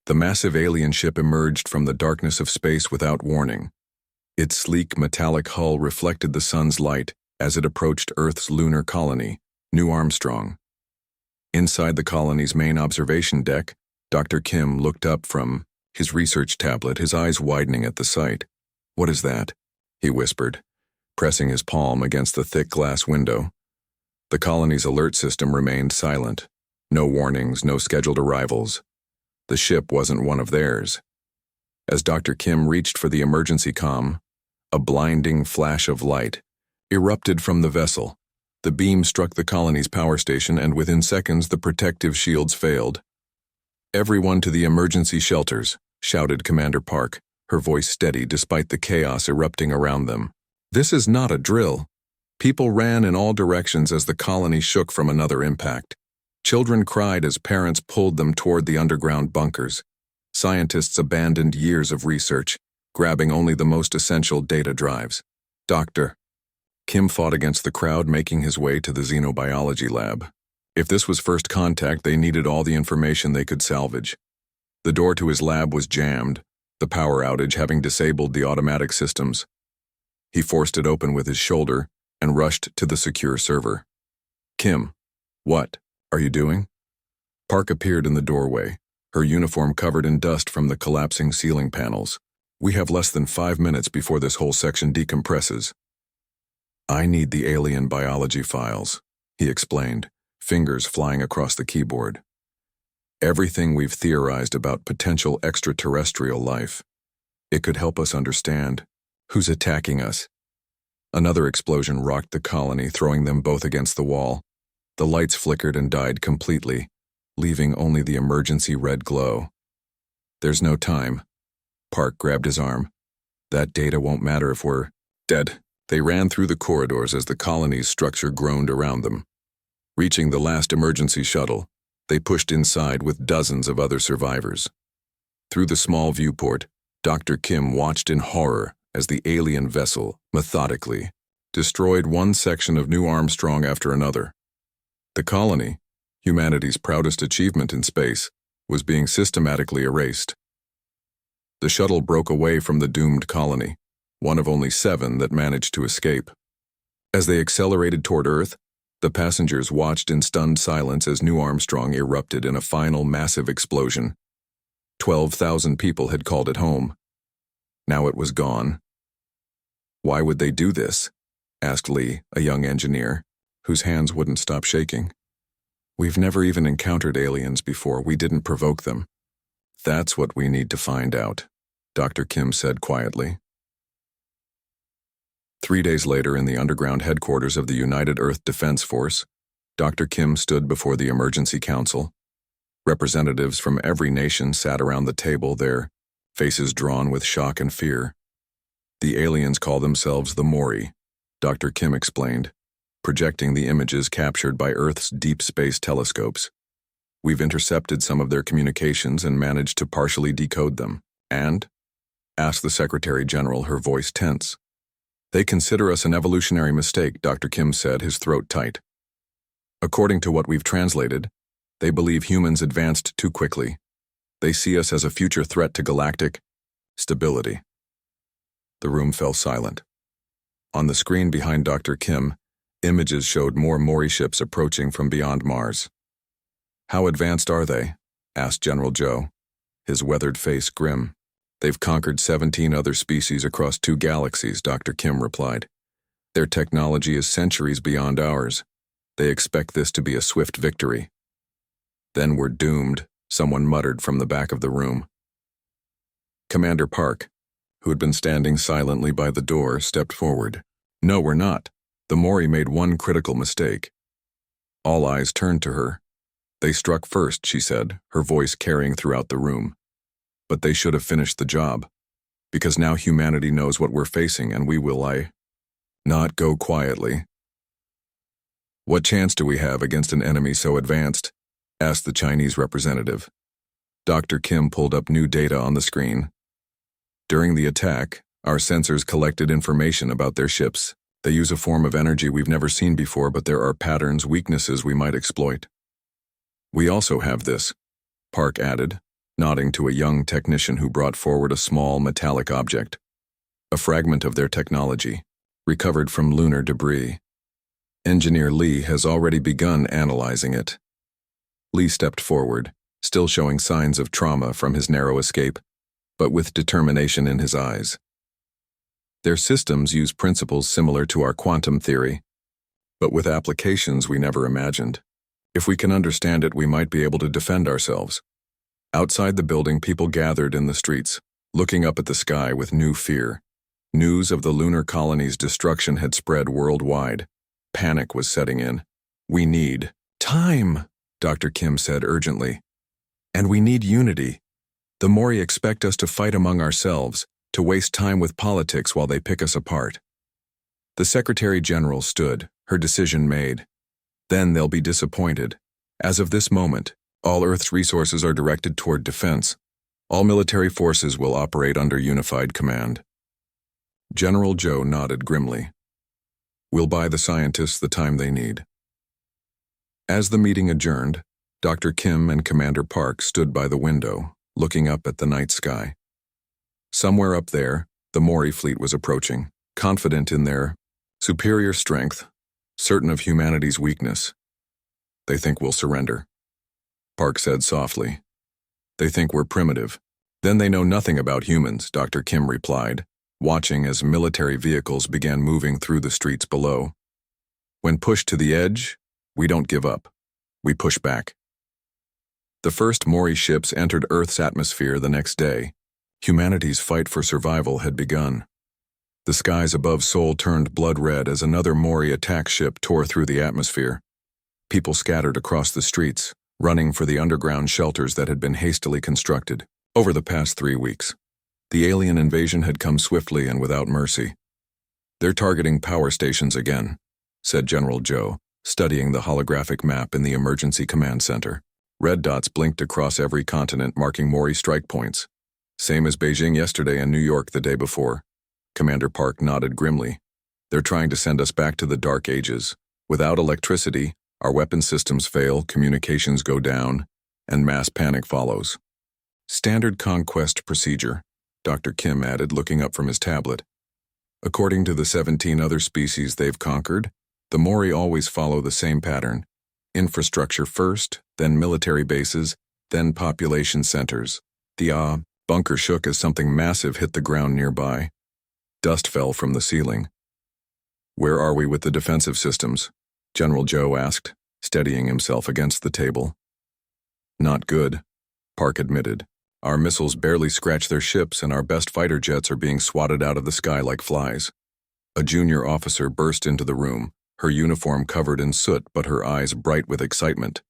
The massive alien ship emerged from the darkness of space without warning. Its sleek metallic hull reflected the sun's light as it approached Earth's lunar colony, New Armstrong. Inside the colony's main observation deck, Dr. Kim looked up from his research tablet, his eyes widening at the sight. "What is that?" he whispered, pressing his palm against the thick glass window. The colony's alert system remained silent. No warnings, no scheduled arrivals. The ship wasn't one of theirs. As Dr. Kim reached for the emergency comm, a blinding flash of light erupted from the vessel. The beam struck the colony's power station, and within seconds the protective shields failed. "Everyone to the emergency shelters," shouted Commander Park, her voice steady despite the chaos erupting around them. "This is not a drill." People ran in all directions as the colony shook from another impact. Children cried as parents pulled them toward the underground bunkers. Scientists abandoned years of research, grabbing only the most essential data drives. "Doctor." Kim fought against the crowd, making his way to the xenobiology lab. If this was first contact, they needed all the information they could salvage. The door to his lab was jammed, the power outage having disabled the automatic systems. He forced it open with his shoulder and rushed to the secure server. "Kim, what are you doing?" Park appeared in the doorway, her uniform covered in dust from the collapsing ceiling panels. "We have less than 5 minutes before this whole section decompresses." "I need the alien biology files," he explained, fingers flying across the keyboard. "Everything we've theorized about potential extraterrestrial life. It could help us understand who's attacking us." Another explosion rocked the colony, throwing them both against the wall. The lights flickered and died completely, leaving only the emergency red glow. "There's no time." Park grabbed his arm. "That data won't matter if we're dead." They ran through the corridors as the colony's structure groaned around them. Reaching the last emergency shuttle, they pushed inside with dozens of other survivors. Through the small viewport, Dr. Kim watched in horror as the alien vessel, methodically, destroyed one section of New Armstrong after another. The colony, humanity's proudest achievement in space, was being systematically erased. The shuttle broke away from the doomed colony, one of only 7 that managed to escape. As they accelerated toward Earth, the passengers watched in stunned silence as New Armstrong erupted in a final massive explosion. 12,000 people had called it home. Now it was gone. "Why would they do this?" asked Lee, a young engineer, whose hands wouldn't stop shaking. "We've never even encountered aliens before. We didn't provoke them." "That's what we need to find out," Dr. Kim said quietly. 3 days later, in the underground headquarters of the United Earth Defense Force, Dr. Kim stood before the Emergency Council. Representatives from every nation sat around the table, their faces drawn with shock and fear. "The aliens call themselves the Mori," Dr. Kim explained, projecting the images captured by Earth's deep space telescopes. "We've intercepted some of their communications and managed to partially decode them." "And?" asked the Secretary General, her voice tense. "They consider us an evolutionary mistake," Dr. Kim said, his throat tight. "According to what we've translated, they believe humans advanced too quickly. They see us as a future threat to galactic stability." The room fell silent. On the screen behind Dr. Kim, images showed more Mori ships approaching from beyond Mars. "How advanced are they?" asked General Joe, his weathered face grim. "They've conquered 17 other species across 2 galaxies," Dr. Kim replied. "Their technology is centuries beyond ours. They expect this to be a swift victory." "Then we're doomed," someone muttered from the back of the room. Commander Park, who had been standing silently by the door, stepped forward. "No, we're not. The Mori made one critical mistake." All eyes turned to her. "They struck first," she said, her voice carrying throughout the room. "But they should have finished the job. Because now humanity knows what we're facing, and we will not go quietly." "What chance do we have against an enemy so advanced?" asked the Chinese representative. Dr. Kim pulled up new data on the screen. "During the attack, our sensors collected information about their ships. They use a form of energy we've never seen before, but there are patterns, weaknesses we might exploit." "We also have this," Park added, nodding to a young technician who brought forward a small metallic object, a fragment of their technology, recovered from lunar debris. Engineer Lee has already begun analyzing it. Lee stepped forward, still showing signs of trauma from his narrow escape, but with determination in his eyes. Their systems use principles similar to our quantum theory, but with applications we never imagined. If we can understand it, we might be able to defend ourselves. Outside the building, people gathered in the streets, looking up at the sky with new fear. News of the lunar colony's destruction had spread worldwide. Panic was setting in. "We need time," Dr. Kim said urgently. "And we need unity. The Mori expect us to fight among ourselves, to waste time with politics while they pick us apart." The Secretary General stood, her decision made. Then they'll be disappointed. As of this moment, all Earth's resources are directed toward defense. All military forces will operate under unified command. General Joe nodded grimly. "We'll buy the scientists the time they need." As the meeting adjourned, Dr. Kim and Commander Park stood by the window, looking up at the night sky. Somewhere up there, the Mori fleet was approaching, confident in their superior strength, certain of humanity's weakness. "They think we'll surrender," Park said softly. "They think we're primitive. Then they know nothing about humans," Dr. Kim replied, watching as military vehicles began moving through the streets below. "When pushed to the edge, we don't give up. We push back." The first Mori ships entered Earth's atmosphere the next day. Humanity's fight for survival had begun. The skies above Seoul turned blood red as another Mori attack ship tore through the atmosphere. People scattered across the streets, running for the underground shelters that had been hastily constructed. Over the past 3 weeks, the alien invasion had come swiftly and without mercy. "They're targeting power stations again," said General Joe, studying the holographic map in the emergency command center. Red dots blinked across every continent, marking Mori strike points. "Same as Beijing yesterday and New York the day before." Commander Park nodded grimly. "They're trying to send us back to the Dark Ages. Without electricity, our weapon systems fail, communications go down, and mass panic follows." "Standard conquest procedure," Dr. Kim added, looking up from his tablet. "According to the 17 other species they've conquered, the Mori always follow the same pattern. Infrastructure first, then military bases, then population centers." The bunker shook as something massive hit the ground nearby. Dust fell from the ceiling. "Where are we with the defensive systems?" General Joe asked, steadying himself against the table. "Not good," Park admitted. "Our missiles barely scratch their ships, and our best fighter jets are being swatted out of the sky like flies." A junior officer burst into the room, her uniform covered in soot but her eyes bright with excitement.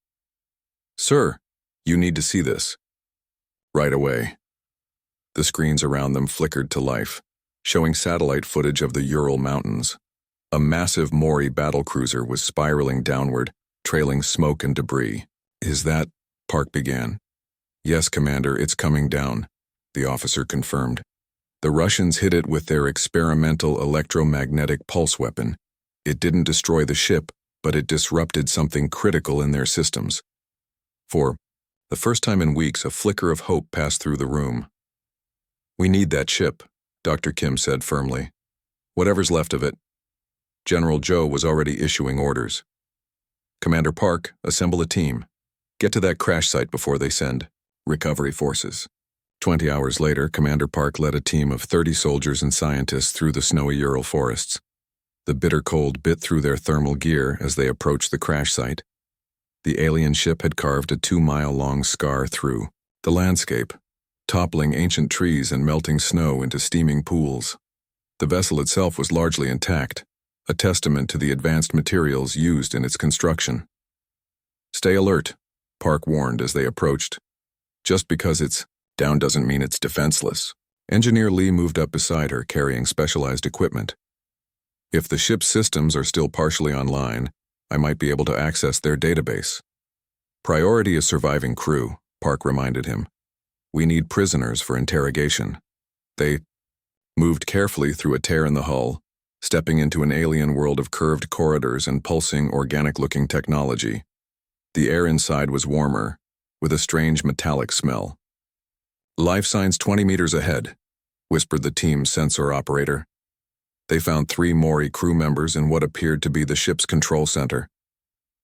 "Sir, you need to see this." "Right away." The screens around them flickered to life, showing satellite footage of the Ural Mountains. A massive Mori battlecruiser was spiraling downward, trailing smoke and debris. "Is that?" Park began. "Yes, Commander, it's coming down," the officer confirmed. "The Russians hit it with their experimental electromagnetic pulse weapon. It didn't destroy the ship, but it disrupted something critical in their systems." For the first time in weeks, a flicker of hope passed through the room. "We need that ship," Dr. Kim said firmly. "Whatever's left of it." General Joe was already issuing orders. "Commander Park, assemble a team. Get to that crash site before they send recovery forces." 20 hours later, Commander Park led a team of 30 soldiers and scientists through the snowy Ural forests. The bitter cold bit through their thermal gear as they approached the crash site. The alien ship had carved a 2-mile-long scar through the landscape, toppling ancient trees and melting snow into steaming pools. The vessel itself was largely intact, a testament to the advanced materials used in its construction. "Stay alert," Park warned as they approached. "Just because it's down doesn't mean it's defenseless." Engineer Lee moved up beside her, carrying specialized equipment. "If the ship's systems are still partially online, I might be able to access their database." "Priority is surviving crew," Park reminded him. "We need prisoners for interrogation." They moved carefully through a tear in the hull, stepping into an alien world of curved corridors and pulsing, organic-looking technology. The air inside was warmer, with a strange metallic smell. Life signs 20 meters ahead, whispered the team's sensor operator. They found 3 Mori crew members in what appeared to be the ship's control center.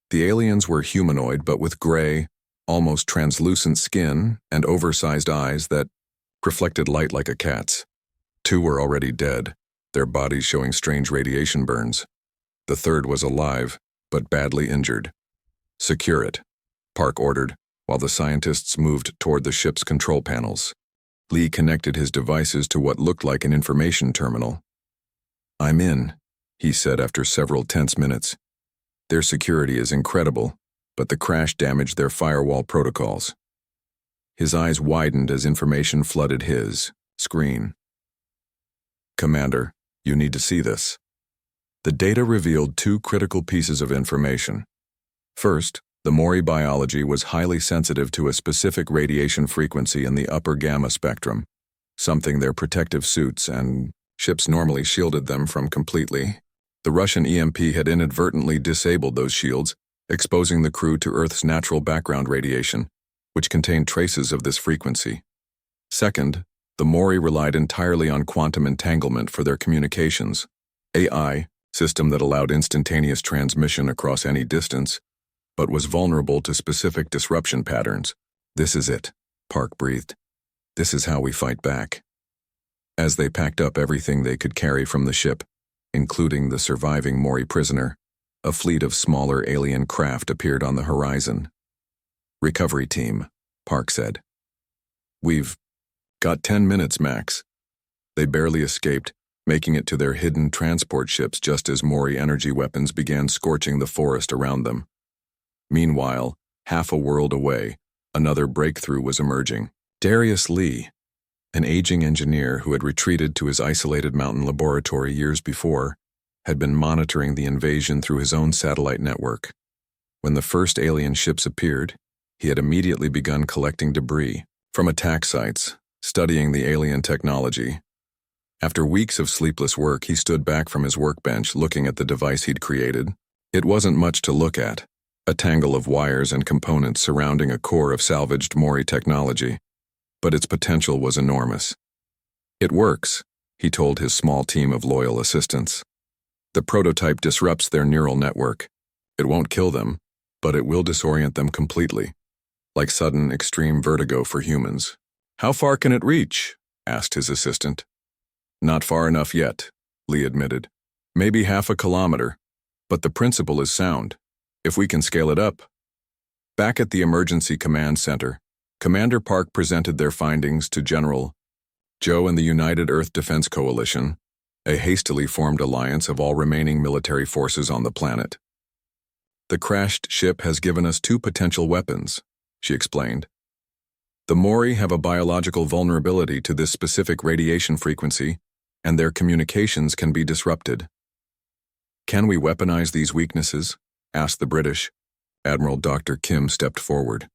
The aliens were humanoid but with gray, almost translucent skin and oversized eyes that reflected light like a cat's. 2 were already dead, their bodies showing strange radiation burns. The 3rd was alive, but badly injured. "Secure it," Park ordered, while the scientists moved toward the ship's control panels. Lee connected his devices to what looked like an information terminal. "I'm in," he said after several tense minutes. "Their security is incredible, but the crash damaged their firewall protocols." His eyes widened as information flooded his screen. "Commander, you need to see this." The data revealed 2 critical pieces of information. First, the Mori biology was highly sensitive to a specific radiation frequency in the upper gamma spectrum, something their protective suits and ships normally shielded them from completely. The Russian EMP had inadvertently disabled those shields, exposing the crew to Earth's natural background radiation, which contained traces of this frequency. Second, the Mori relied entirely on quantum entanglement for their communications, AI, system that allowed instantaneous transmission across any distance, but was vulnerable to specific disruption patterns. "This is it," Park breathed. "This is how we fight back." As they packed up everything they could carry from the ship, including the surviving Mori prisoner, a fleet of smaller alien craft appeared on the horizon. "Recovery team," Park said. "We've got 10 minutes max." They barely escaped, making it to their hidden transport ships just as Mori energy weapons began scorching the forest around them. Meanwhile, half a world away, another breakthrough was emerging. Darius Lee, an aging engineer who had retreated to his isolated mountain laboratory years before, had been monitoring the invasion through his own satellite network. When the first alien ships appeared, he had immediately begun collecting debris from attack sites, studying the alien technology. After weeks of sleepless work, he stood back from his workbench looking at the device he'd created. It wasn't much to look at, a tangle of wires and components surrounding a core of salvaged Mori technology, but its potential was enormous. "It works," he told his small team of loyal assistants. "The prototype disrupts their neural network. It won't kill them, but it will disorient them completely, like sudden extreme vertigo for humans." "How far can it reach?" asked his assistant. "Not far enough yet," Lee admitted. "Maybe half a kilometer, but the principle is sound. If we can scale it up." Back at the Emergency Command Center, Commander Park presented their findings to General Joe and the United Earth Defense Coalition, a hastily formed alliance of all remaining military forces on the planet. "The crashed ship has given us 2 potential weapons," she explained. "The Mori have a biological vulnerability to this specific radiation frequency, and their communications can be disrupted." "Can we weaponize these weaknesses?" asked the British. Admiral Dr. Kim stepped forward.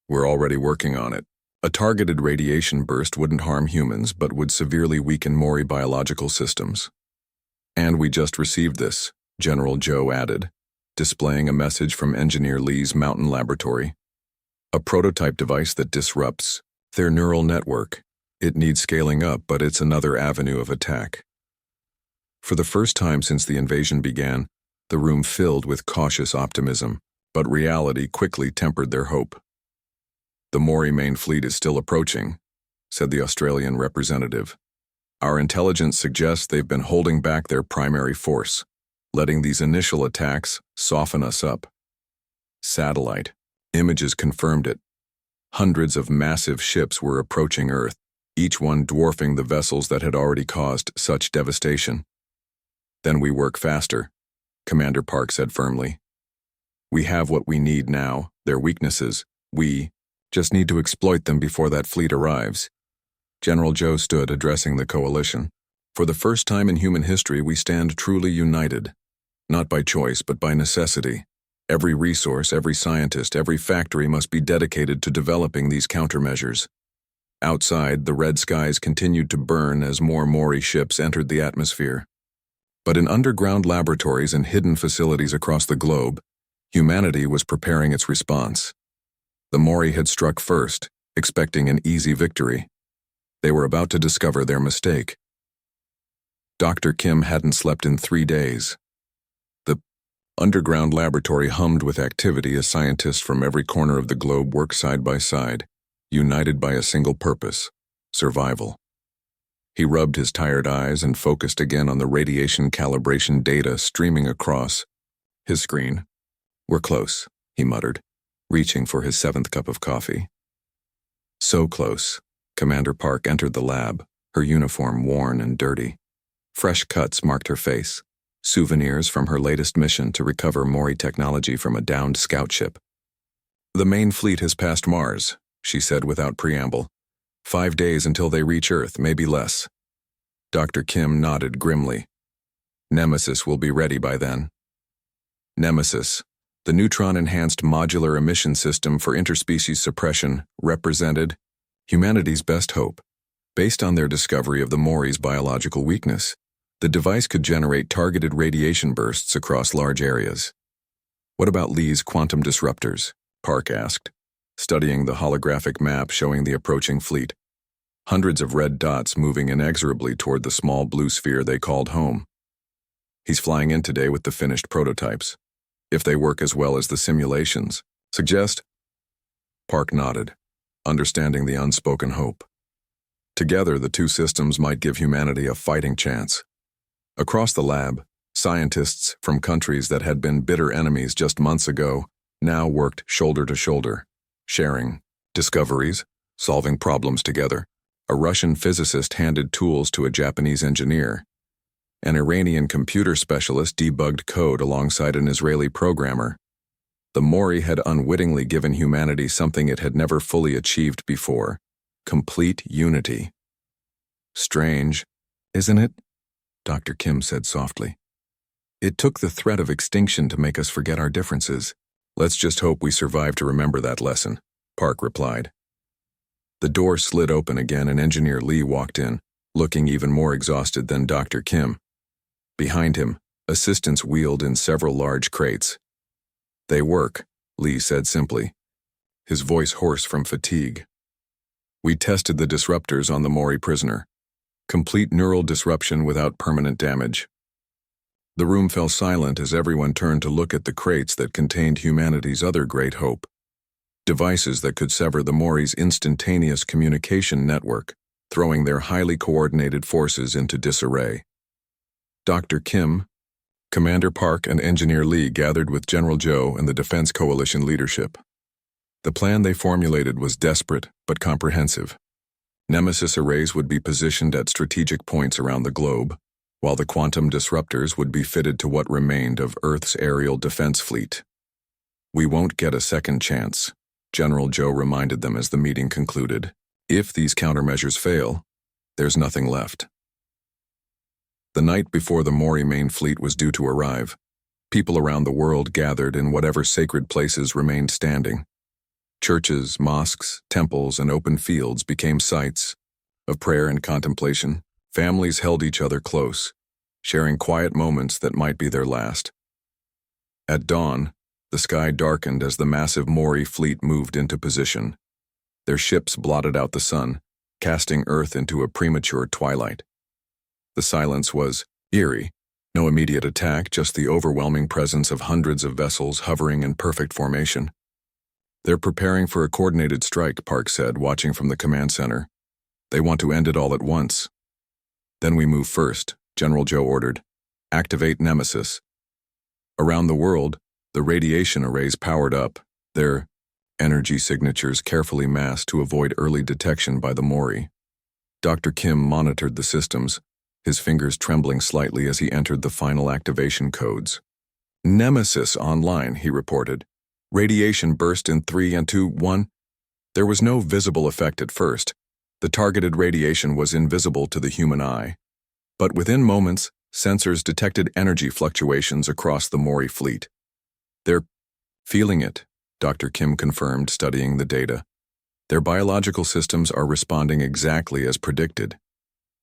"We're already working on it. A targeted radiation burst wouldn't harm humans but would severely weaken Mori biological systems." "And we just received this," General Joe added, displaying a message from Engineer Lee's mountain laboratory. "A prototype device that disrupts their neural network. It needs scaling up, but it's another avenue of attack." For the first time since the invasion began, the room filled with cautious optimism, but reality quickly tempered their hope. "The Mori main fleet is still approaching," said the Australian representative. "Our intelligence suggests they've been holding back their primary force, letting these initial attacks soften us up." Satellite images confirmed it. Hundreds of massive ships were approaching Earth, each one dwarfing the vessels that had already caused such devastation. "Then we work faster," Commander Park said firmly. "We have what we need now, their weaknesses. We just need to exploit them before that fleet arrives." General Joe stood addressing the coalition. "For the first time in human history, we stand truly united. Not by choice, but by necessity. Every resource, every scientist, every factory must be dedicated to developing these countermeasures." Outside, the red skies continued to burn as more Mori ships entered the atmosphere. But in underground laboratories and hidden facilities across the globe, humanity was preparing its response. The Mori had struck first, expecting an easy victory, They were about to discover their mistake. Dr. Kim hadn't slept in 3 days. The underground laboratory hummed with activity as scientists from every corner of the globe worked side by side, united by a single purpose: survival. He rubbed his tired eyes and focused again on the radiation calibration data streaming across his screen. "We're close," he muttered, reaching for his 7th cup of coffee. So close. Commander Park entered the lab, her uniform worn and dirty. Fresh cuts marked her face, souvenirs from her latest mission to recover Mori technology from a downed scout ship. "The main fleet has passed Mars," she said without preamble. 5 days until they reach Earth, maybe less." Dr. Kim nodded grimly. "Nemesis will be ready by then." Nemesis, the neutron-enhanced modular emission system for interspecies suppression, represented humanity's best hope. Based on their discovery of the Mori's biological weakness, the device could generate targeted radiation bursts across large areas. "What about Lee's quantum disruptors?" Park asked, studying the holographic map showing the approaching fleet. Hundreds of red dots moving inexorably toward the small blue sphere they called home. "He's flying in today with the finished prototypes. If they work as well as the simulations, suggest?" Park nodded, understanding the unspoken hope. Together, the two systems might give humanity a fighting chance. Across the lab, scientists from countries that had been bitter enemies just months ago now worked shoulder to shoulder, sharing discoveries, solving problems together. A Russian physicist handed tools to a Japanese engineer. An Iranian computer specialist debugged code alongside an Israeli programmer. The Mori had unwittingly given humanity something it had never fully achieved before: complete unity. "Strange, isn't it?" Dr. Kim said softly. "It took the threat of extinction to make us forget our differences. Let's just hope we survive to remember that lesson," Park replied. The door slid open again and Engineer Lee walked in, looking even more exhausted than Dr. Kim. Behind him, assistants wheeled in several large crates. "They work," Lee said simply, his voice hoarse from fatigue. "We tested the disruptors on the Mori prisoner. Complete neural disruption without permanent damage." The room fell silent as everyone turned to look at the crates that contained humanity's other great hope. Devices that could sever the Mori's instantaneous communication network, throwing their highly coordinated forces into disarray. Dr. Kim, Commander Park, and Engineer Lee gathered with General Joe and the Defense Coalition leadership. The plan they formulated was desperate but comprehensive. Nemesis arrays would be positioned at strategic points around the globe, while the quantum disruptors would be fitted to what remained of Earth's aerial defense fleet. "We won't get a second chance," General Joe reminded them as the meeting concluded. "If these countermeasures fail, there's nothing left." The night before the Mori main fleet was due to arrive, people around the world gathered in whatever sacred places remained standing. Churches, mosques, temples, and open fields became sites of prayer and contemplation. Families held each other close, sharing quiet moments that might be their last. At dawn, the sky darkened as the massive Mori fleet moved into position. Their ships blotted out the sun, casting Earth into a premature twilight. The silence was eerie. No immediate attack, just the overwhelming presence of hundreds of vessels hovering in perfect formation. "They're preparing for a coordinated strike," Park said, watching from the command center. "They want to end it all at once." "Then we move first," General Joe ordered. "Activate Nemesis." Around the world, the radiation arrays powered up, their energy signatures carefully masked to avoid early detection by the Mori. Dr. Kim monitored the systems, his fingers trembling slightly as he entered the final activation codes. "Nemesis online," he reported. "Radiation burst in 3 and 2, 1. There was no visible effect at first. The targeted radiation was invisible to the human eye. But within moments, sensors detected energy fluctuations across the Mori fleet. "They're feeling it," Dr. Kim confirmed, studying the data. "Their biological systems are responding exactly as predicted."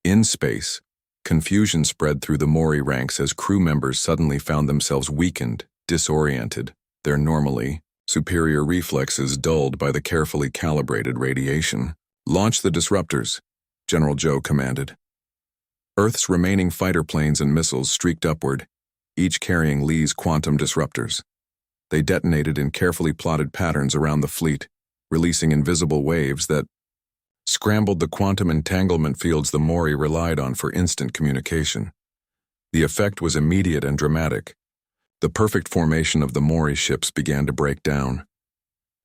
In space, confusion spread through the Mori ranks as crew members suddenly found themselves weakened, disoriented, their normally superior reflexes dulled by the carefully calibrated radiation. "Launch the disruptors," General Joe commanded. Earth's remaining fighter planes and missiles streaked upward, each carrying Lee's quantum disruptors. They detonated in carefully plotted patterns around the fleet, releasing invisible waves that scrambled the quantum entanglement fields the Mori relied on for instant communication. The effect was immediate and dramatic. The perfect formation of the Mori ships began to break down.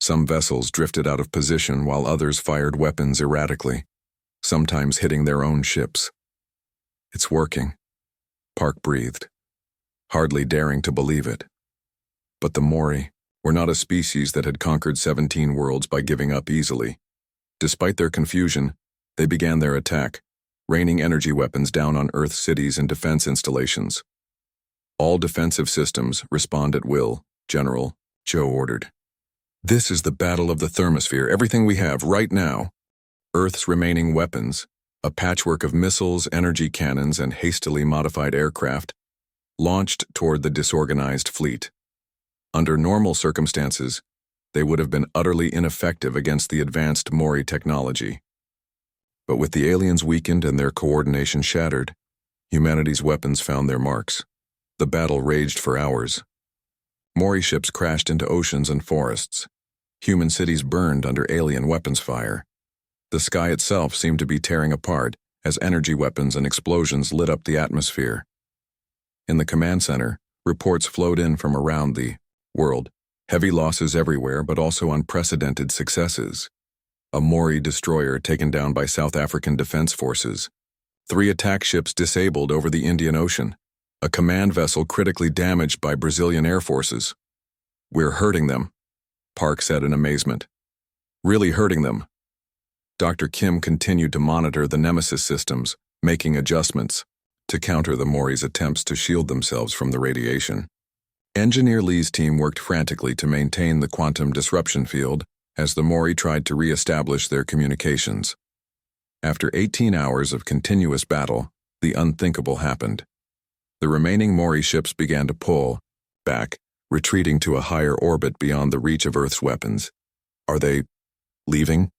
Some vessels drifted out of position while others fired weapons erratically, sometimes hitting their own ships. "It's working," Park breathed, hardly daring to believe it. But the Mori were not a species that had conquered 17 worlds by giving up easily. Despite their confusion, they began their attack, raining energy weapons down on Earth's cities and defense installations. "All defensive systems respond at will," General Joe ordered. "This is the battle of the thermosphere, everything we have right now." Earth's remaining weapons, a patchwork of missiles, energy cannons, and hastily modified aircraft, launched toward the disorganized fleet. Under normal circumstances, they would have been utterly ineffective against the advanced Mori technology. But with the aliens weakened and their coordination shattered, humanity's weapons found their marks. The battle raged for hours. Mori ships crashed into oceans and forests. Human cities burned under alien weapons fire. The sky itself seemed to be tearing apart as energy weapons and explosions lit up the atmosphere. In the command center, reports flowed in from around the world. Heavy losses everywhere, but also unprecedented successes. A Mori destroyer taken down by South African defense forces. 3 attack ships disabled over the Indian Ocean. A command vessel critically damaged by Brazilian air forces. "We're hurting them," Park said in amazement. "Really hurting them." Dr. Kim continued to monitor the Nemesis systems, making adjustments to counter the Mori's attempts to shield themselves from the radiation. Engineer Lee's team worked frantically to maintain the quantum disruption field as the Mori tried to re-establish their communications. After 18 hours of continuous battle, the unthinkable happened. The remaining Mori ships began to pull back, retreating to a higher orbit beyond the reach of Earth's weapons. "Are they leaving?"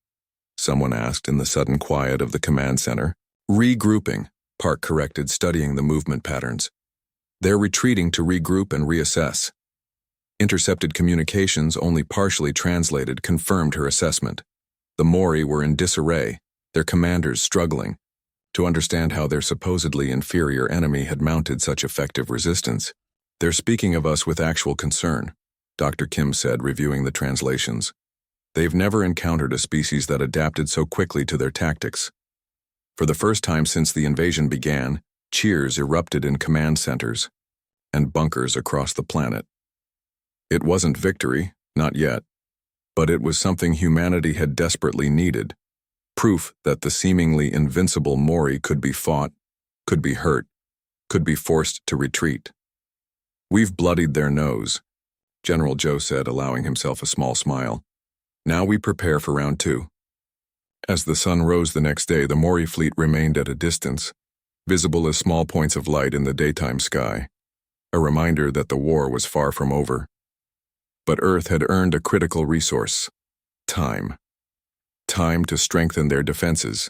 someone asked in the sudden quiet of the command center. "Regrouping," Park corrected, studying the movement patterns. "They're retreating to regroup and reassess." Intercepted communications, only partially translated, confirmed her assessment. The Mori were in disarray, their commanders struggling to understand how their supposedly inferior enemy had mounted such effective resistance. "They're speaking of us with actual concern," Dr. Kim said, reviewing the translations. "They've never encountered a species that adapted so quickly to their tactics." For the first time since the invasion began, cheers erupted in command centers and bunkers across the planet. It wasn't victory, not yet, but it was something humanity had desperately needed. Proof that the seemingly invincible Mori could be fought, could be hurt, could be forced to retreat. "We've bloodied their nose," General Joe said, allowing himself a small smile. "Now we prepare for round 2. As the sun rose the next day, the Mori fleet remained at a distance, visible as small points of light in the daytime sky, a reminder that the war was far from over. But Earth had earned a critical resource: time. Time to strengthen their defenses,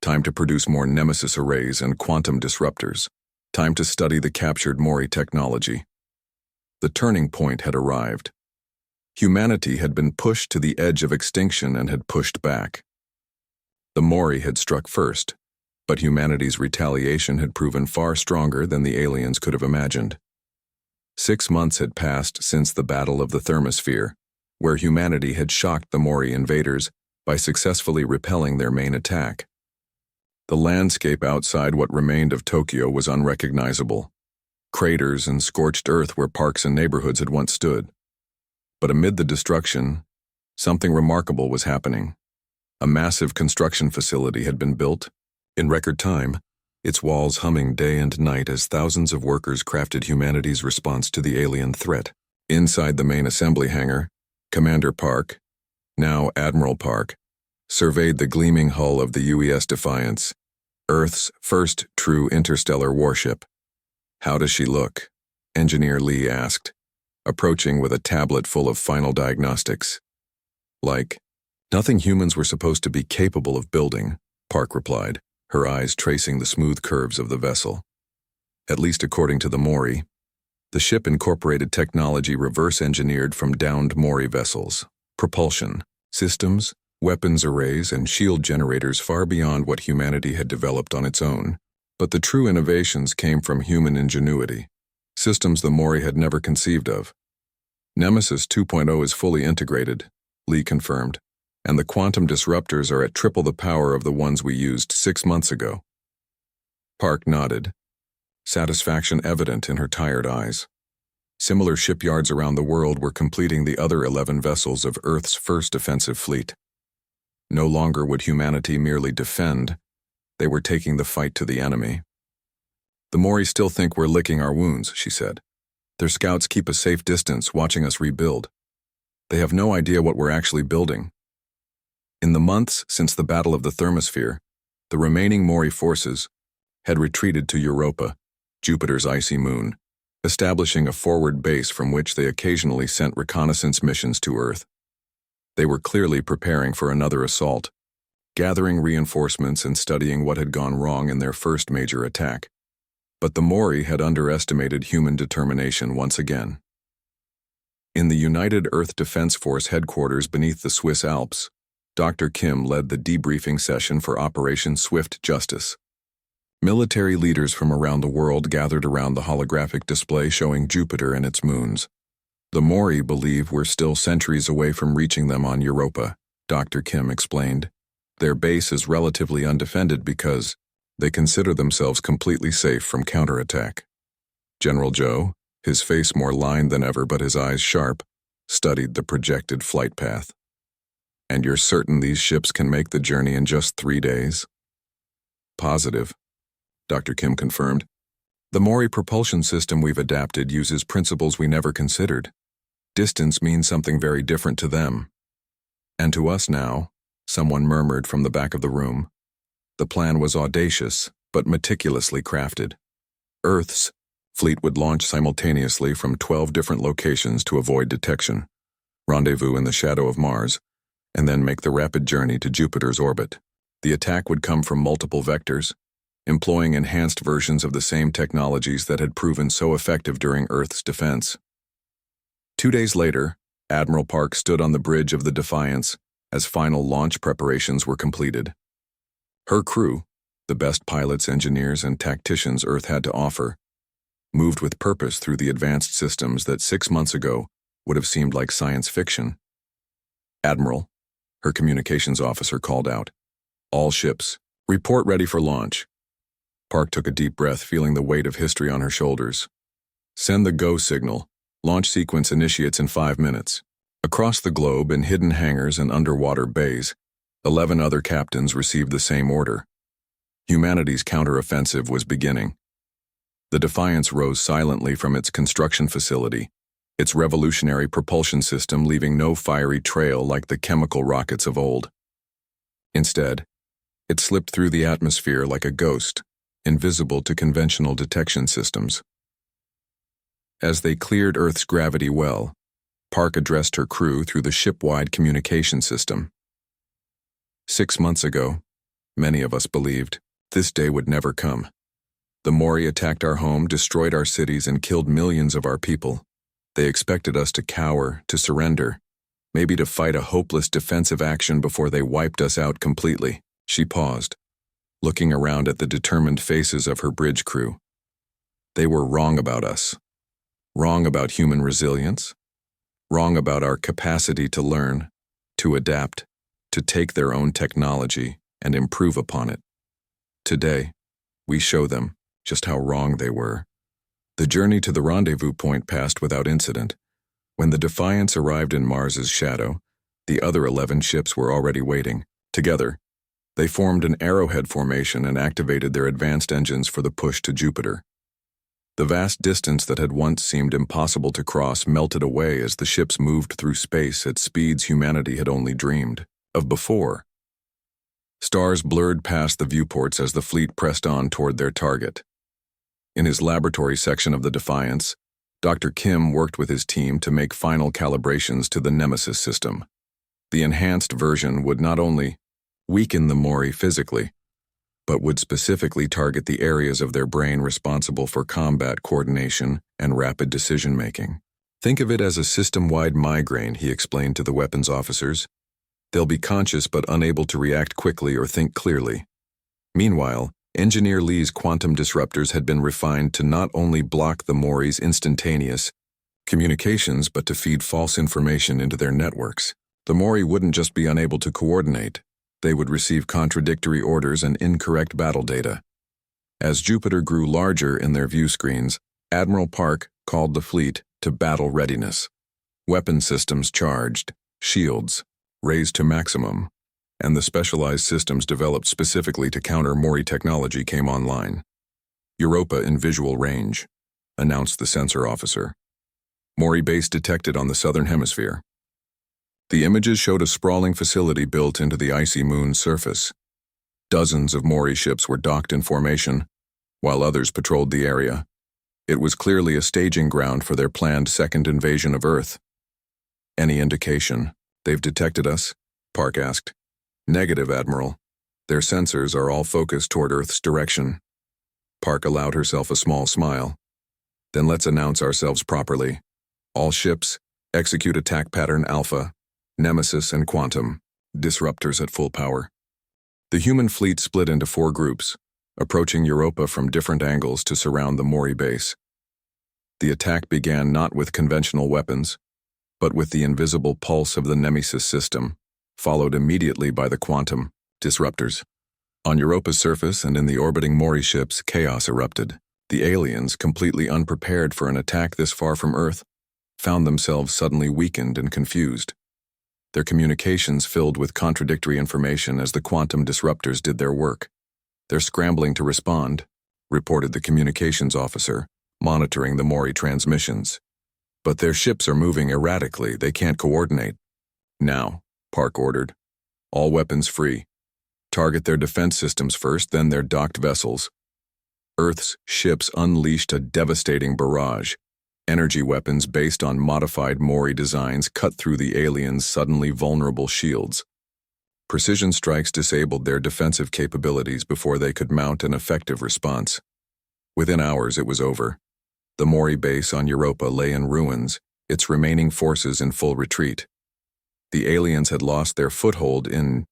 time to produce more Nemesis arrays and quantum disruptors, time to study the captured Mori technology. The turning point had arrived. Humanity had been pushed to the edge of extinction and had pushed back. The Mori had struck first, but humanity's retaliation had proven far stronger than the aliens could have imagined. 6 months had passed since the Battle of the Thermosphere, where humanity had shocked the Mori invaders by successfully repelling their main attack. The landscape outside what remained of Tokyo was unrecognizable, craters and scorched earth where parks and neighborhoods had once stood. But amid the destruction, something remarkable was happening. A massive construction facility had been built in record time, its walls humming day and night as thousands of workers crafted humanity's response to the alien threat. Inside the main assembly hangar, Commander Park, now Admiral Park, surveyed the gleaming hull of the UES Defiance, Earth's first true interstellar warship. "How does she look?" Engineer Lee asked, approaching with a tablet full of final diagnostics. "Like nothing humans were supposed to be capable of building," Park replied, her eyes tracing the smooth curves of the vessel. At least according to the Mori, the ship incorporated technology reverse-engineered from downed Mori vessels, propulsion, systems, weapons arrays, and shield generators far beyond what humanity had developed on its own. But the true innovations came from human ingenuity, systems the Mori had never conceived of. Nemesis 2.0 is fully integrated, Lee confirmed, and the quantum disruptors are at triple the power of the ones we used 6 months ago. Park nodded, satisfaction evident in her tired eyes. Similar shipyards around the world were completing the other 11 vessels of Earth's first offensive fleet. No longer would humanity merely defend, they were taking the fight to the enemy. The Mori still think we're licking our wounds, she said. Their scouts keep a safe distance, watching us rebuild. They have no idea what we're actually building. In the months since the Battle of the Thermosphere, the remaining Mori forces had retreated to Europa, Jupiter's icy moon, establishing a forward base from which they occasionally sent reconnaissance missions to Earth. They were clearly preparing for another assault, gathering reinforcements and studying what had gone wrong in their first major attack. But the Mori had underestimated human determination once again. In the United Earth Defense Force headquarters beneath the Swiss Alps, Dr. Kim led the debriefing session for Operation Swift Justice. Military leaders from around the world gathered around the holographic display showing Jupiter and its moons. The Mori believe we're still centuries away from reaching them on Europa, Dr. Kim explained. Their base is relatively undefended because they consider themselves completely safe from counterattack. General Joe, his face more lined than ever but his eyes sharp, studied the projected flight path. And you're certain these ships can make the journey in just 3 days? Positive, Dr. Kim confirmed. The Mori propulsion system we've adapted uses principles we never considered. Distance means something very different to them. And to us now, someone murmured from the back of the room. The plan was audacious, but meticulously crafted. Earth's fleet would launch simultaneously from 12 different locations to avoid detection, rendezvous in the shadow of Mars, and then make the rapid journey to Jupiter's orbit. The attack would come from multiple vectors, employing enhanced versions of the same technologies that had proven so effective during Earth's defense. 2 days later, Admiral Park stood on the bridge of the Defiance as final launch preparations were completed. Her crew, the best pilots, engineers, and tacticians Earth had to offer, moved with purpose through the advanced systems that 6 months ago would have seemed like science fiction. Admiral, her communications officer called out, "All ships, report ready for launch." Park took a deep breath, feeling the weight of history on her shoulders. "Send the go signal. Launch sequence initiates in 5 minutes." Across the globe, in hidden hangars and underwater bays, 11 other captains received the same order. Humanity's counteroffensive was beginning. The Defiance rose silently from its construction facility, its revolutionary propulsion system leaving no fiery trail like the chemical rockets of old. Instead, it slipped through the atmosphere like a ghost, invisible to conventional detection systems. As they cleared Earth's gravity well, Park addressed her crew through the ship-wide communication system. 6 months ago, many of us believed this day would never come. The Mori attacked our home, destroyed our cities, and killed millions of our people. They expected us to cower, to surrender, maybe to fight a hopeless defensive action before they wiped us out completely. She paused, looking around at the determined faces of her bridge crew. They were wrong about us. Wrong about human resilience. Wrong about our capacity to learn, to adapt, to take their own technology and improve upon it. Today, we show them just how wrong they were. The journey to the rendezvous point passed without incident. When the Defiance arrived in Mars's shadow, the other 11 ships were already waiting. Together, they formed an arrowhead formation and activated their advanced engines for the push to Jupiter. The vast distance that had once seemed impossible to cross melted away as the ships moved through space at speeds humanity had only dreamed of before. Stars blurred past the viewports as the fleet pressed on toward their target. In his laboratory section of the Defiance, Dr. Kim worked with his team to make final calibrations to the Nemesis system. The enhanced version would not only weaken the Mori physically, but would specifically target the areas of their brain responsible for combat coordination and rapid decision-making. Think of it as a system-wide migraine, he explained to the weapons officers. They'll be conscious but unable to react quickly or think clearly. Meanwhile, Engineer Lee's quantum disruptors had been refined to not only block the Mori's instantaneous communications but to feed false information into their networks. The Mori wouldn't just be unable to coordinate, they would receive contradictory orders and incorrect battle data. As Jupiter grew larger in their view screens, Admiral Park called the fleet to battle readiness. Weapon systems charged, shields raised to maximum, and the specialized systems developed specifically to counter Mori technology came online. Europa in visual range, announced the sensor officer. Mori base detected on the southern hemisphere. The images showed a sprawling facility built into the icy moon's surface. Dozens of Mori ships were docked in formation, while others patrolled the area. It was clearly a staging ground for their planned second invasion of Earth. Any indication they've detected us? Park asked. Negative, Admiral. Their sensors are all focused toward Earth's direction. Park allowed herself a small smile. Then let's announce ourselves properly. All ships, execute attack pattern Alpha, Nemesis and Quantum, disruptors at full power. The human fleet split into 4 groups, approaching Europa from different angles to surround the Mori base. The attack began not with conventional weapons, but with the invisible pulse of the Nemesis system, followed immediately by the Quantum disruptors. On Europa's surface and in the orbiting Mori ships, chaos erupted. The aliens, completely unprepared for an attack this far from Earth, found themselves suddenly weakened and confused. Their communications filled with contradictory information as the quantum disruptors did their work. They're scrambling to respond, reported the communications officer, monitoring the Mori transmissions. But their ships are moving erratically, they can't coordinate. Now, Park ordered. All weapons free. Target their defense systems first, then their docked vessels. Earth's ships unleashed a devastating barrage. Energy weapons based on modified Mori designs cut through the aliens' suddenly vulnerable shields. Precision strikes disabled their defensive capabilities before they could mount an effective response. Within hours, it was over. The Mori base on Europa lay in ruins, its remaining forces in full retreat. The aliens had lost their foothold in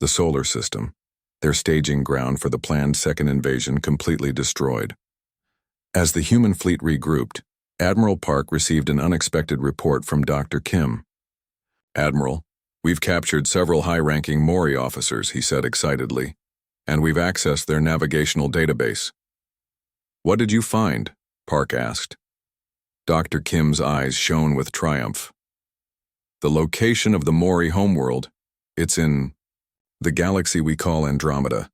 the solar system, their staging ground for the planned second invasion completely destroyed. As the human fleet regrouped, Admiral Park received an unexpected report from Dr. Kim. Admiral, we've captured several high-ranking Mori officers, he said excitedly, and we've accessed their navigational database. What did you find? Park asked. Dr. Kim's eyes shone with triumph. The location of the Mori homeworld, it's in the galaxy we call Andromeda.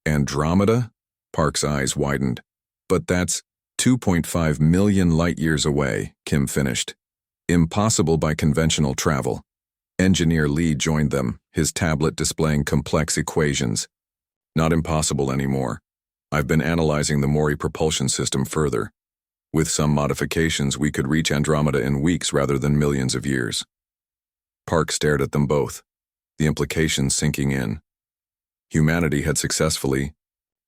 Andromeda? Park's eyes widened. But that's 2.5 million light-years away, Kim finished. Impossible by conventional travel. Engineer Lee joined them, his tablet displaying complex equations. Not impossible anymore. I've been analyzing the Mori propulsion system further. With some modifications, we could reach Andromeda in weeks rather than millions of years. Park stared at them both, the implications sinking in. Humanity had successfully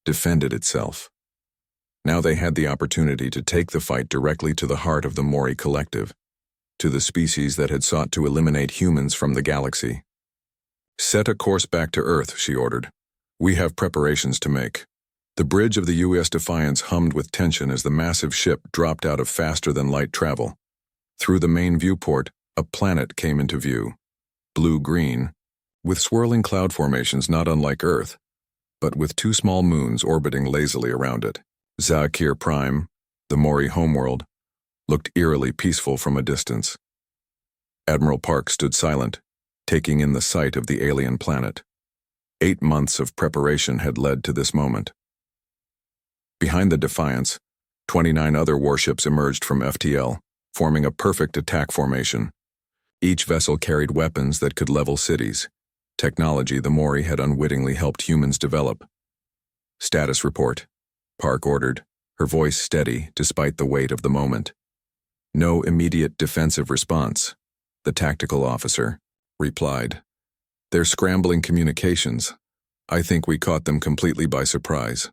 defended itself. Now they had the opportunity to take the fight directly to the heart of the Mori collective, to the species that had sought to eliminate humans from the galaxy. Set a course back to Earth, she ordered. We have preparations to make. The bridge of the U.S. Defiance hummed with tension as the massive ship dropped out of faster-than-light travel. Through the main viewport, a planet came into view, blue-green, with swirling cloud formations not unlike Earth, but with 2 small moons orbiting lazily around it. Zakir Prime, the Mori homeworld, looked eerily peaceful from a distance. Admiral Park stood silent, taking in the sight of the alien planet. 8 months of preparation had led to this moment. Behind the Defiance, 29 other warships emerged from FTL, forming a perfect attack formation. Each vessel carried weapons that could level cities, technology the Mori had unwittingly helped humans develop. Status report, Park ordered, her voice steady despite the weight of the moment. No immediate defensive response, the tactical officer replied. They're scrambling communications. I think we caught them completely by surprise.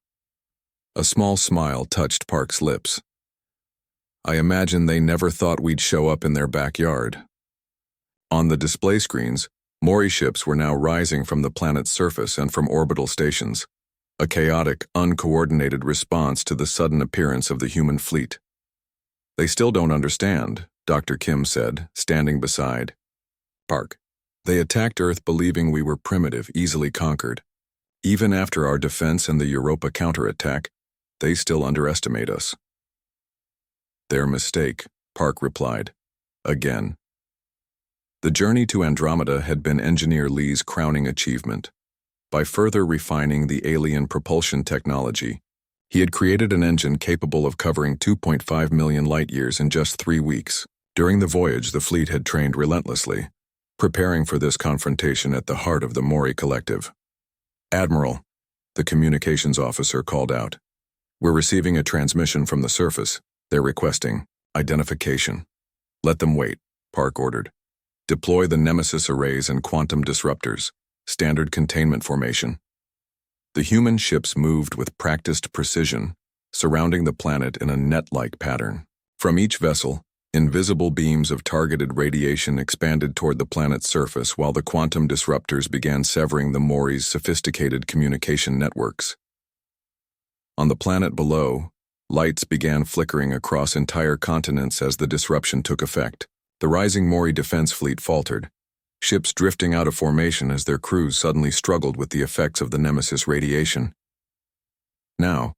A small smile touched Park's lips. I imagine they never thought we'd show up in their backyard. On the display screens, Mori ships were now rising from the planet's surface and from orbital stations, a chaotic, uncoordinated response to the sudden appearance of the human fleet. They still don't understand, Dr. Kim said, standing beside Park. They attacked Earth believing we were primitive, easily conquered. Even after our defense and the Europa counterattack, they still underestimate us. Their mistake, Park replied. Again. The journey to Andromeda had been Engineer Lee's crowning achievement. By further refining the alien propulsion technology, he had created an engine capable of covering 2.5 million light-years in just 3 weeks. During the voyage, the fleet had trained relentlessly, preparing for this confrontation at the heart of the Mori Collective. Admiral, the communications officer called out. We're receiving a transmission from the surface. They're requesting identification. Let them wait, Park ordered. Deploy the Nemesis arrays and quantum disruptors, standard containment formation. The human ships moved with practiced precision, surrounding the planet in a net-like pattern. From each vessel, invisible beams of targeted radiation expanded toward the planet's surface while the quantum disruptors began severing the Mori's sophisticated communication networks. On the planet below, lights began flickering across entire continents as the disruption took effect. The rising Mori defense fleet faltered, ships drifting out of formation as their crews suddenly struggled with the effects of the Nemesis radiation. Now,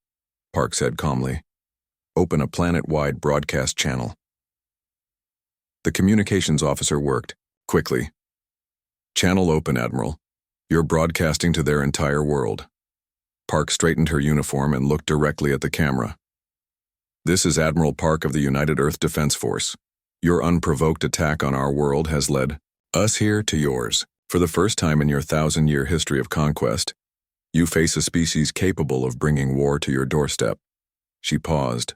Park said calmly, open a planet-wide broadcast channel. The communications officer worked, quickly. Channel open, Admiral. You're broadcasting to their entire world. Park straightened her uniform and looked directly at the camera. This is Admiral Park of the United Earth Defense Force. Your unprovoked attack on our world has led us here to yours. For the first time in your 1,000-year history of conquest, you face a species capable of bringing war to your doorstep. She paused,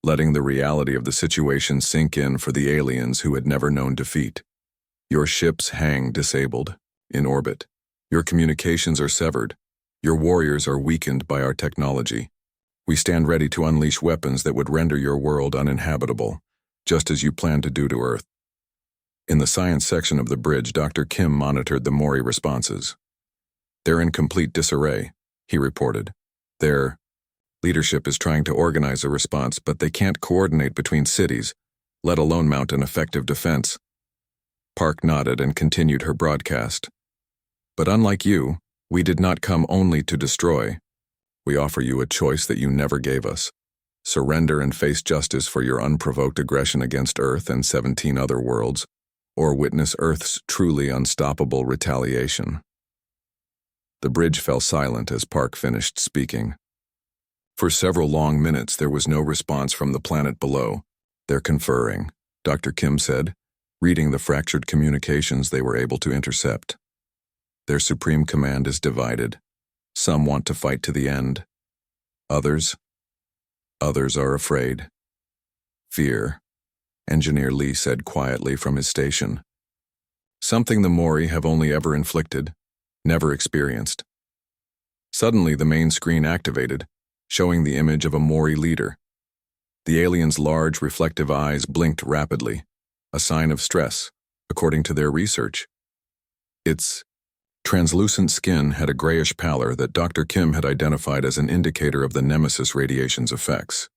letting the reality of the situation sink in for the aliens who had never known defeat. Your ships hang disabled, in orbit. Your communications are severed. Your warriors are weakened by our technology. We stand ready to unleash weapons that would render your world uninhabitable, just as you planned to do to Earth. In the science section of the bridge, Dr. Kim monitored the Mori responses. They're in complete disarray, he reported. Their leadership is trying to organize a response, but they can't coordinate between cities, let alone mount an effective defense. Park nodded and continued her broadcast. But unlike you, we did not come only to destroy. We offer you a choice that you never gave us. Surrender and face justice for your unprovoked aggression against Earth and 17 other worlds, or witness Earth's truly unstoppable retaliation. The bridge fell silent as Park finished speaking. For several long minutes there was no response from the planet below. They're conferring, Dr. Kim said, reading the fractured communications they were able to intercept. Their supreme command is divided. Some want to fight to the end. Others are afraid. Fear, Engineer Lee said quietly from his station. Something the Mori have only ever inflicted, never experienced. Suddenly the main screen activated, showing the image of a Mori leader. The alien's large, reflective eyes blinked rapidly, a sign of stress, according to their research. Its translucent skin had a grayish pallor that Dr. Kim had identified as an indicator of the Nemesis radiation's effects.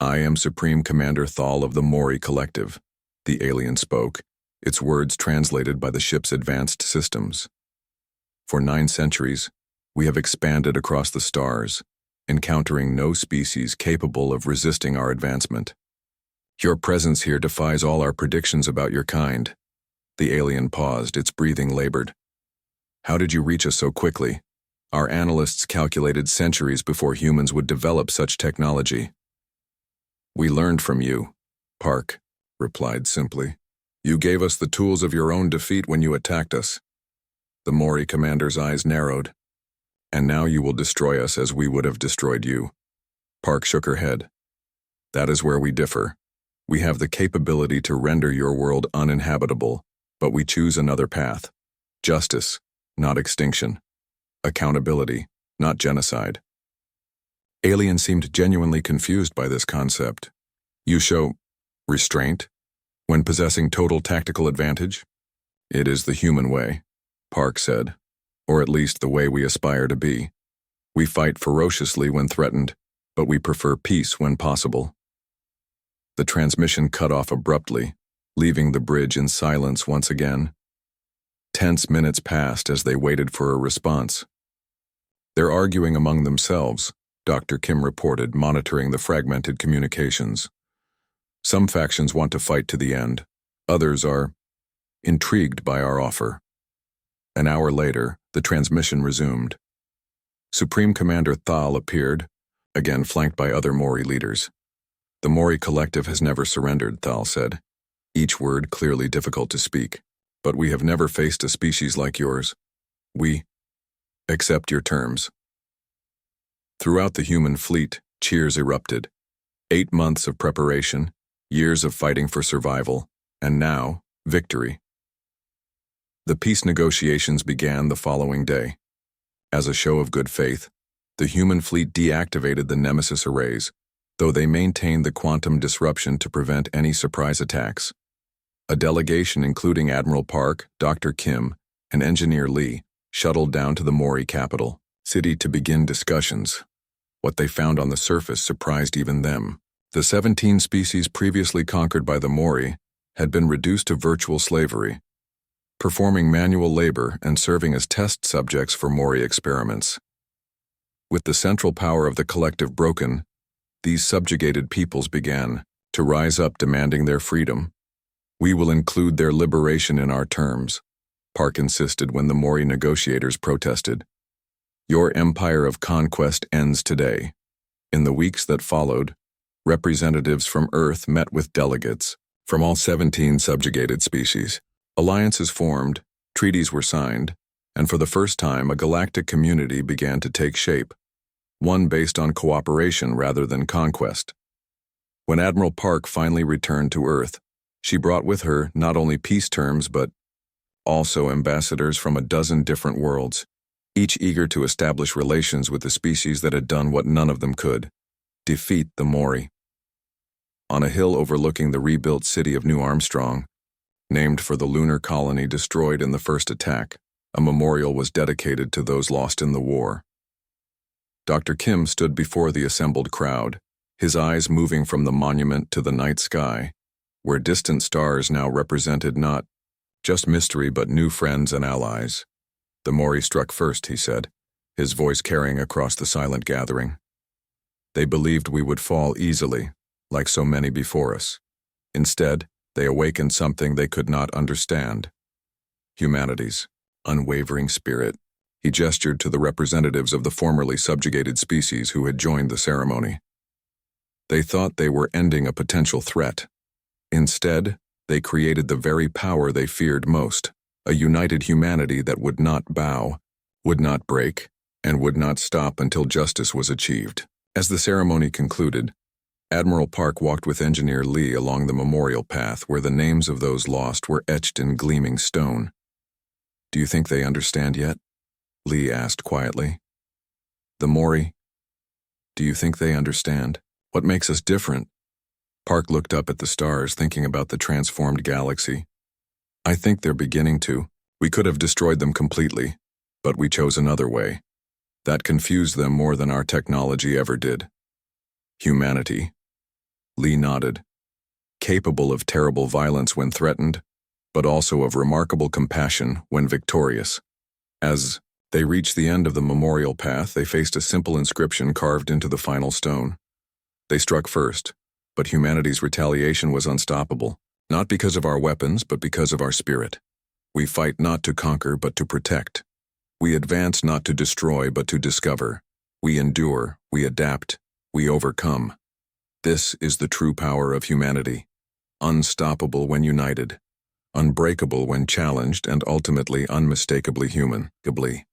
I am Supreme Commander Thal of the Mori Collective, the alien spoke, its words translated by the ship's advanced systems. For 9 centuries, we have expanded across the stars, encountering no species capable of resisting our advancement. Your presence here defies all our predictions about your kind. The alien paused, its breathing labored. How did you reach us so quickly? Our analysts calculated centuries before humans would develop such technology. We learned from you, Park replied simply. You gave us the tools of your own defeat when you attacked us. The Mori commander's eyes narrowed. And now you will destroy us as we would have destroyed you. Park shook her head. That is where we differ. We have the capability to render your world uninhabitable, but we choose another path. Justice, not extinction. accountability, not genocide. Alien seemed genuinely confused by this concept. You show restraint when possessing total tactical advantage? It is the human way, Park said, or at least the way we aspire to be. We fight ferociously when threatened, but we prefer peace when possible. The transmission cut off abruptly, leaving the bridge in silence once again. Tense minutes passed as they waited for a response. They're arguing among themselves, Dr. Kim reported, monitoring the fragmented communications. Some factions want to fight to the end. Others are intrigued by our offer. An hour later, the transmission resumed. Supreme Commander Thal appeared, again flanked by other Mori leaders. The Mori collective has never surrendered, Thal said, each word clearly difficult to speak. But we have never faced a species like yours. We accept your terms. Throughout the human fleet, cheers erupted. 8 months of preparation, years of fighting for survival, and now, victory. The peace negotiations began the following day. As a show of good faith, the human fleet deactivated the Nemesis arrays, though they maintained the quantum disruption to prevent any surprise attacks. A delegation including Admiral Park, Dr. Kim, and Engineer Lee shuttled down to the Mori capital city to begin discussions. What they found on the surface surprised even them. The 17 species previously conquered by the Mori had been reduced to virtual slavery, performing manual labor and serving as test subjects for Mori experiments. With the central power of the collective broken, these subjugated peoples began to rise up demanding their freedom. We will include their liberation in our terms, Park insisted when the Mori negotiators protested. Your empire of conquest ends today. In the weeks that followed, representatives from Earth met with delegates from all 17 subjugated species. Alliances formed, treaties were signed, and for the first time a galactic community began to take shape, one based on cooperation rather than conquest. When Admiral Park finally returned to Earth, she brought with her not only peace terms but also ambassadors from a dozen different worlds, each eager to establish relations with the species that had done what none of them could: defeat the Mori. On a hill overlooking the rebuilt city of New Armstrong, named for the lunar colony destroyed in the first attack, a memorial was dedicated to those lost in the war. Dr. Kim stood before the assembled crowd, his eyes moving from the monument to the night sky, where distant stars now represented not just mystery but new friends and allies. The Mori struck first, he said, his voice carrying across the silent gathering. They believed we would fall easily, like so many before us. Instead, they awakened something they could not understand: humanity's unwavering spirit. He gestured to the representatives of the formerly subjugated species who had joined the ceremony. They thought they were ending a potential threat. Instead, they created the very power they feared most: a united humanity that would not bow, would not break, and would not stop until justice was achieved. As the ceremony concluded, Admiral Park walked with Engineer Lee along the memorial path where the names of those lost were etched in gleaming stone. "Do you think they understand yet?" Lee asked quietly. "The Mori, do you think they understand? What makes us different?" Park looked up at the stars, thinking about the transformed galaxy. "I think they're beginning to. We could have destroyed them completely, but we chose another way. That confused them more than our technology ever did. Humanity." Lee nodded. "Capable of terrible violence when threatened, but also of remarkable compassion when victorious." As they reached the end of the memorial path, they faced a simple inscription carved into the final stone. They struck first, but humanity's retaliation was unstoppable, not because of our weapons, but because of our spirit. We fight not to conquer, but to protect. We advance not to destroy, but to discover. We endure, we adapt, we overcome. This is the true power of humanity: unstoppable when united, unbreakable when challenged, and ultimately unmistakably human. Gabli.